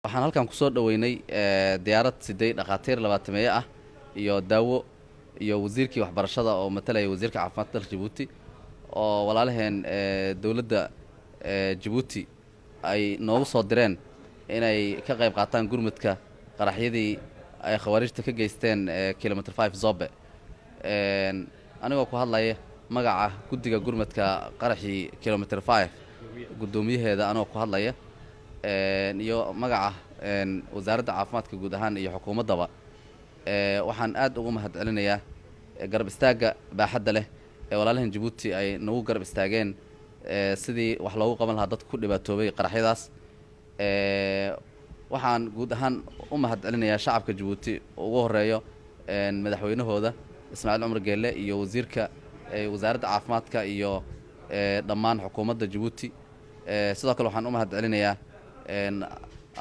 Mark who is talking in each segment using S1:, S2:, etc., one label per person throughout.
S1: waxaan halkan kusoo dhaweynay diyaarad siday dhaqaatiir 20 ah iyo daawo iyo wasiirkii waxbarashada oo matalaya wasiirka caafimaadka dalka Djibouti oo walaalaheen dawladda Djibouti ay noogu soo direen inay ka qayb qaataan gurmadka qaraxyadii ay khawaarijta ka geysteen kilometer 5 Zobe anigoo ku hadlaya magaca guddiga gurmadka qaraxii kilometer 5 gudoomiyaheeda anoo ku hadlaya iyo magaca wasaaradda caafimaadka guud ahaan iyo xukuumaddaba waxaan aad ugu mahadcelinayaa garab istaaga baaxadda leh ee walaalaheen Djibouti ay nagu garab istaageen sidii wax loogu qaban lahaa dadka ku dhibaatoobay qaraxyadaas waxaan guud ahaan u mahadcelinayaa shacabka Djibouti ugu horeeyo madaxweynahooda Ismaaciil Cumar Geelle iyo wasiirka wasaaradda caafimaadka iyo dhammaan xukuumadda Djibouti sidoo kale waxaan u mahadcelinayaa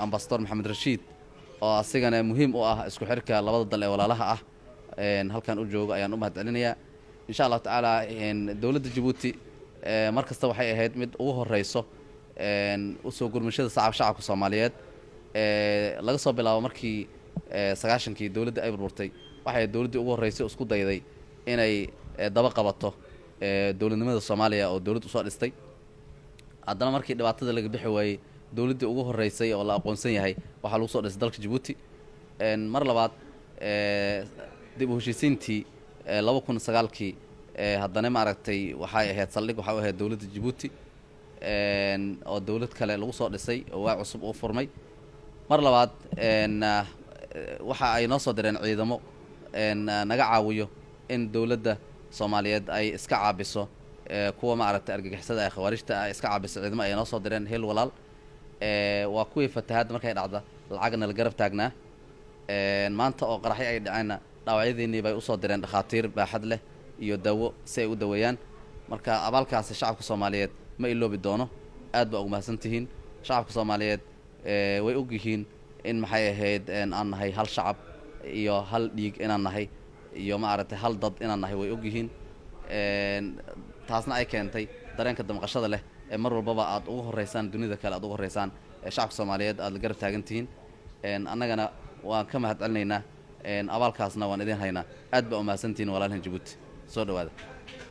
S1: ambassador Maxamed Rashiid oo asigana muhiim u ah isku xirka labada dal ee walaalaha ah halkan u jooga ayaan u mahadcelinayaa insha Allah taala dawladda Djibouti markasta waxay ahayd mid ugu horeyso u soo gurmashada shacabka Soomaaliyeed laga soo bilaabo markii 90kii dawladda ay burburtay waxay dawladda ugu horeysay isku dayday inay daba qabato dawladnimada Soomaaliya oo dawlad u soo dhistay haddana markii dhibaatada laga bixi waayay dawladda ugu horeysay oo la aqoonsan yahay waxa lagu soo dhisay dalka Djibouti mar labaad dib u heshiisiintii 2009kii haddana ma aragtay waxay ahayd saldhig waxa ahayd dawladda Djibouti oo dawlad kale lagu soo dhisay oo waa cusub oo furmay mar labaad waxa ay noo soo direen ciidamo naga caawiyo in dawladda Soomaaliyeed ay iska caabiso kuwa ma aragtay argagixisada ay khawaarijta ay iska caabiso ciidamo ay noo soo direen hel walaal waa kuwii fatahaad markay dhacda lacagna la garab taagnaa maanta oo qaraxay ay dhacayna dhaawacyadiinii bay u soo direen dhaqaatiir baaxad leh iyo daawo si ay u daweeyaan marka abaalkaasi shacabka Soomaaliyeed ma iloobi doono aad baa ugu mahadsantihiin shacabka Soomaaliyeed way og yihiin in maxay ahayd aan nahay hal shacab iyo hal dhiig inaan nahay iyo ma aragtay hal dad inaan nahay way og yihiin taasna ay keentay dareenka damqashada leh ee mar walbaba aad ugu horeysaan dunida kale aad ugu horeysaan shacabka Soomaaliyeed aad la garab taagantihiin annagana waan ka mahadcelinaynaa abaalkaasna waan idin haynaa aad baa u mahadsantihiin walaalaheen Djibouti soo dhawaada